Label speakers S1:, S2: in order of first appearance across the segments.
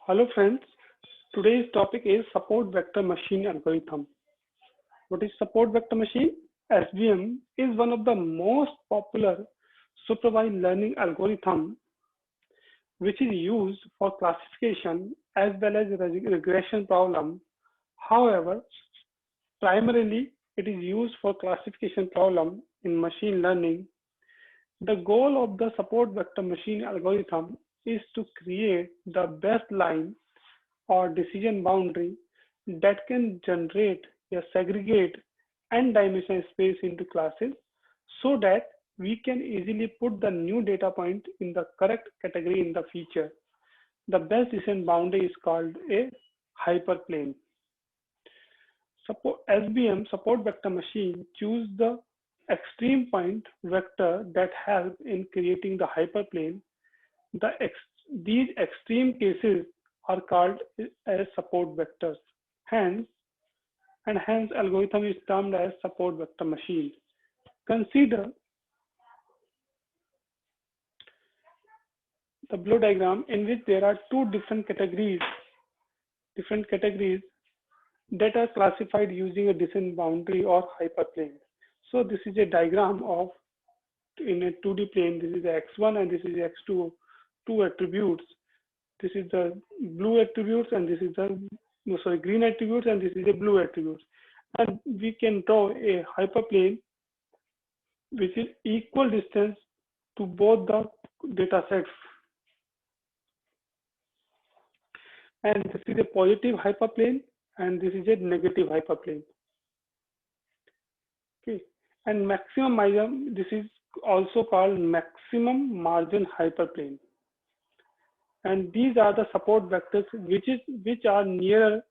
S1: Hello friends, today's topic is support vector machine algorithm. What is support vector machine? SVM is one of the most popular supervised learning algorithm which is used for classification as well as regression problem. However, primarily it is used for classification problem in machine learning. The goal of the support vector machine algorithm is to create the best line or decision boundary that can generate a segregate n-dimensional space into classes so that we can easily put the new data point in the correct category in the feature. The best decision boundary is called a hyperplane. Support SVM support vector machine choose the extreme point vector that help in creating the hyperplane. These extreme cases are called as support vectors. Hence, hence algorithm is termed as support vector machine. Consider the below diagram in which there are two different categories that are classified using a decision boundary or hyperplane. So this is a diagram of in a 2D plane. This is x1 and this is x2, two attributes. This is the blue attributes and this is the green attributes and this is a blue attributes. And we can draw a hyperplane which is equal distance to both the data sets. And this is a positive hyperplane and this is a negative hyperplane. Okay, and maximum margin, this is also called maximum margin hyperplane. And these are the support vectors which are nearer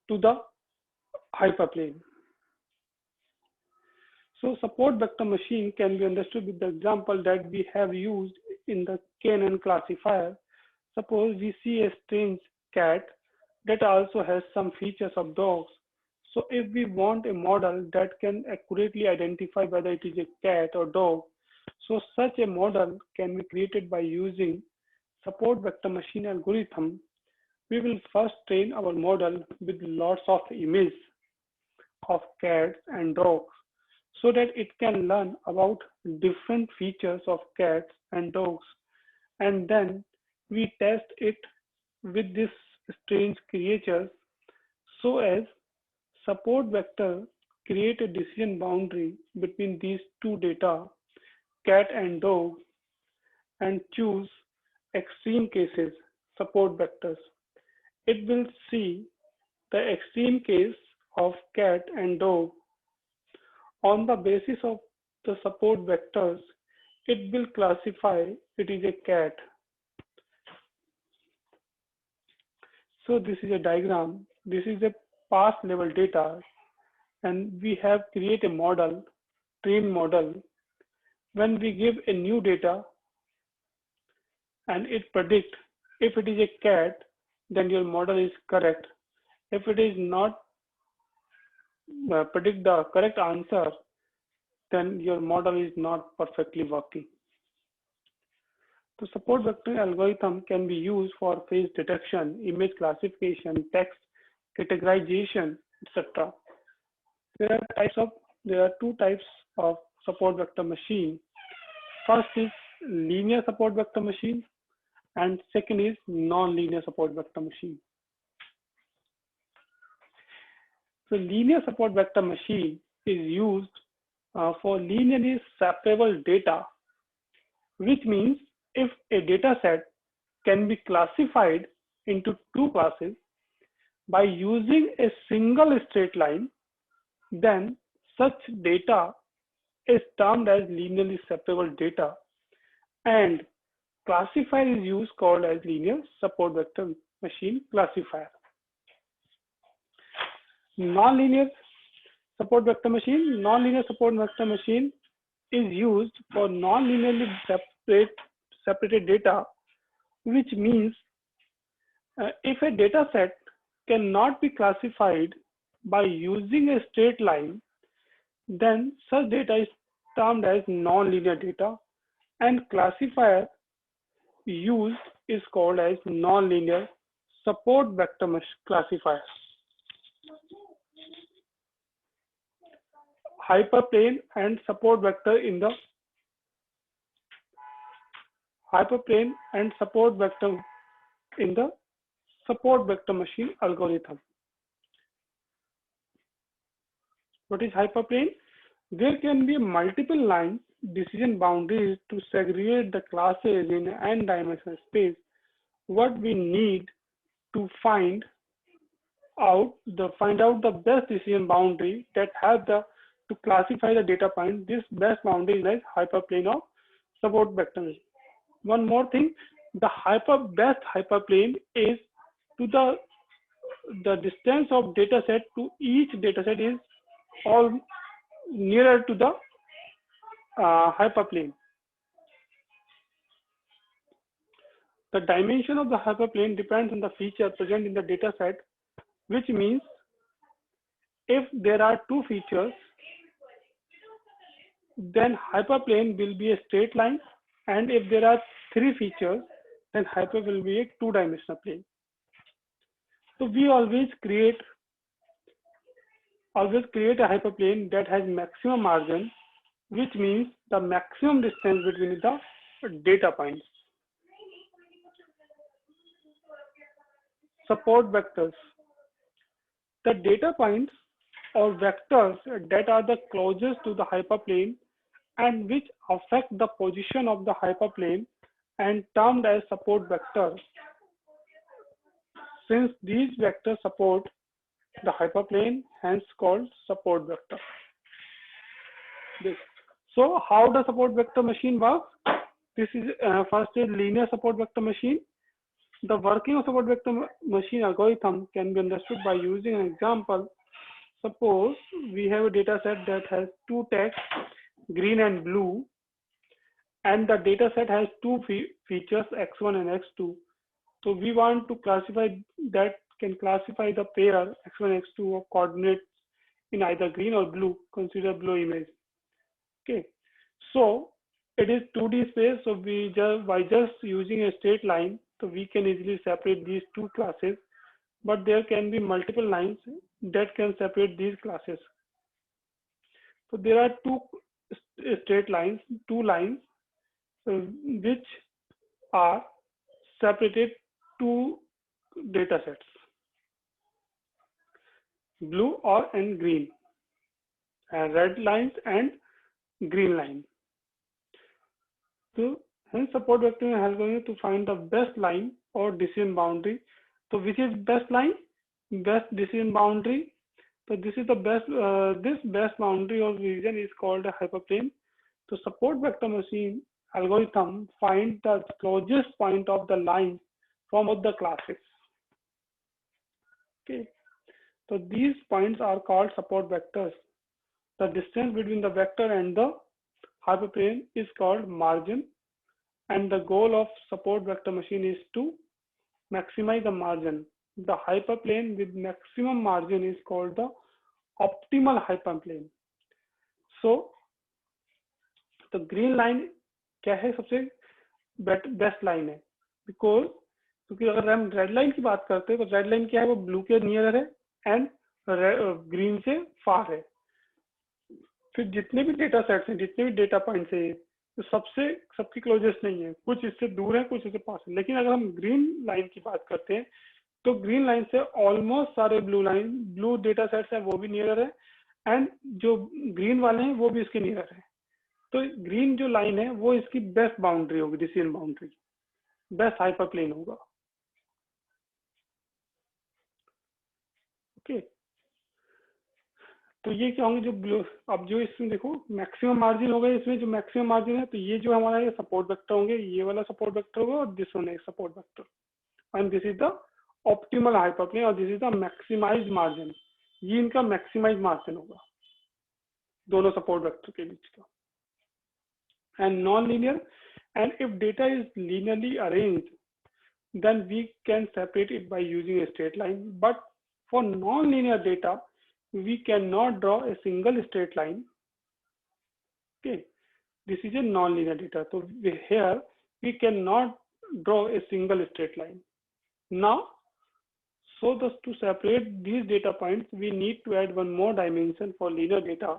S1: to the hyperplane. So support vector machine can be understood with the example that we have used in the KNN classifier. Suppose we see a strange cat that also has some features of dogs. So if we want a model that can accurately identify whether it is a cat or dog, so such a model can be created by using support vector machine algorithm. We will first train our model with lots of images of cats and dogs so that it can learn about different features of cats and dogs. And then we test it with this strange creatures so as support vector create a decision boundary between these two data, cat and dog, and choose extreme cases, support vectors. It will see the extreme case of cat and dog. On the basis of the support vectors, it will classify it is a cat. So this is a diagram. This is a past level data, and we have created a model, trained model. When we give a new data and it predict if it is a cat, then your model is correct. If it is not predict the correct answer, then your model is not perfectly working. The support vector algorithm can be used for face detection, image classification, text categorization, etc. There are two types of support vector machine. First is linear support vector machine, and second is non-linear support vector machine. So linear support vector machine is used for linearly separable data, which means if a data set can be classified into two classes by using a single straight line, then such data is termed as linearly separable data, and classifier is used called as linear support vector machine classifier. Non-linear support vector machine. Non-linear support vector machine is used for non-linearly separated data, which means if a data set cannot be classified by using a straight line, then such data is termed as non-linear data, and classifier used is called as non-linear support vector classifier. Hyperplane and support vector in the hyperplane and support vector in the support vector machine algorithm. What is hyperplane? There can be multiple line decision boundaries to segregate the classes in an n-dimensional space. What we need to find out the best decision boundary that have the to classify the data point. This best boundary is like hyperplane of support vector. One more thing, the best hyperplane is to the distance of data set to each data set is all nearer to the hyperplane. The dimension of the hyperplane depends on the feature present in the data set, which means if there are two features, then hyperplane will be a straight line, and if there are three features, then hyper will be a two-dimensional plane. So we always create a hyperplane that has maximum margin, which means the maximum distance between the data points. Support vectors. The data points or vectors that are the closest to the hyperplane and which affect the position of the hyperplane and termed as support vectors. Since these vectors support the hyperplane, hence called support vector. So how the support vector machine works? This is first a linear support vector machine. The working of support vector machine algorithm can be understood by using an example. Suppose we have a data set that has two tags, green and blue, and the data set has two features, x1 and x2. So we want to classify the pair x1 x2 of coordinates in either green or blue. Consider blue image. Okay, so it is 2D space. So by just using a straight line, so we can easily separate these two classes. But there can be multiple lines that can separate these classes. So there are two straight lines, two lines, which are separated two data sets, blue and green, and red lines and green line. So hence support vector helps you to find the best line or decision boundary. So which is best line? Best decision boundary. So this is the best. This best boundary or region is called a hyperplane. So support vector machine algorithm find the closest point of the line from both the classes. Okay. So these points are called support vectors. The distance between the vector and the hyperplane is called margin, and the goal of support vector machine is to maximize the margin. The hyperplane with maximum margin is called the optimal hyperplane. So the green line क्या है सबसे best line है, because क्योंकि अगर हम red line की बात करते हैं तो रेड लाइन क्या है, वो ब्लू के नियर है एंड ग्रीन से फार है. फिर जितने भी डेटा सेट्स हैं, जितने भी डेटा पॉइंट्स है, तो सबके क्लोजेस्ट नहीं है, कुछ इससे दूर है, कुछ इससे पास है. लेकिन अगर हम ग्रीन लाइन की बात करते हैं तो ग्रीन लाइन से ऑलमोस्ट सारे ब्लू डेटा सेट्स हैं वो भी नियर है, एंड जो ग्रीन वाले हैं वो भी इसके नियर है. तो ग्रीन जो लाइन है वो इसकी बेस्ट बाउंड्री होगी, डिसीजन बाउंड्री, बेस्ट हाइपरप्लेन होगा. ओके, तो ये क्या होंगे जो ब्लू. अब जो इसमें देखो मैक्सिमम मार्जिन होगा, इसमें जो मैक्सिमम मार्जिन है, तो ये जो हमारा ये सपोर्ट वेक्टर होंगे, ये वाला सपोर्ट वेक्टर होगा और दिस वन है support vector, and this is the optimal hyperplane और this is the maximized margin. ये इनका मैक्सिमाइज मार्जिन होगा दोनों सपोर्ट वेक्टर के बीच का. And non-linear, and if data is linearly arranged, then we can separate it by using a straight line. But for non-linear data, we cannot draw a single straight line. Okay, this is a non-linear data, so here we cannot draw a single straight line. Now So thus to separate these data points, we need to add one more dimension for linear data.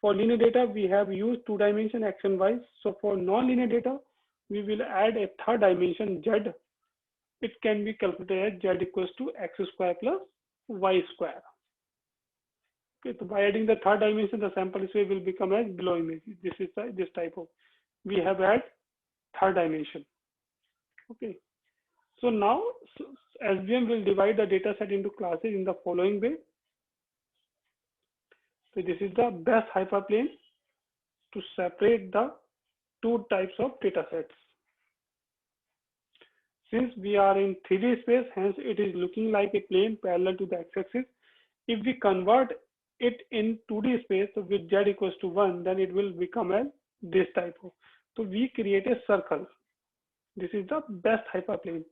S1: For linear data, we have used two dimension x and y. So for non-linear data, we will add a third dimension z. It can be calculated as z equals to x square plus y square. Okay, so by adding the third dimension, the sample space will become as below image. This is this type of. We have added third dimension. Okay. So now SVM will divide the data set into classes in the following way. So this is the best hyperplane to separate the two types of data sets. Since we are in 3D space, hence it is looking like a plane parallel to the x-axis. If we convert it in 2D space with z equals to 1, then it will become as this type of. So we create a circle. This is the best hyperplane.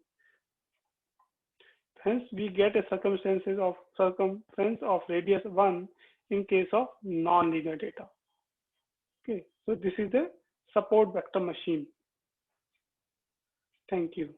S1: Hence, we get a circumference of radius 1 in case of non-linear data. Okay, so this is the support vector machine. Thank you.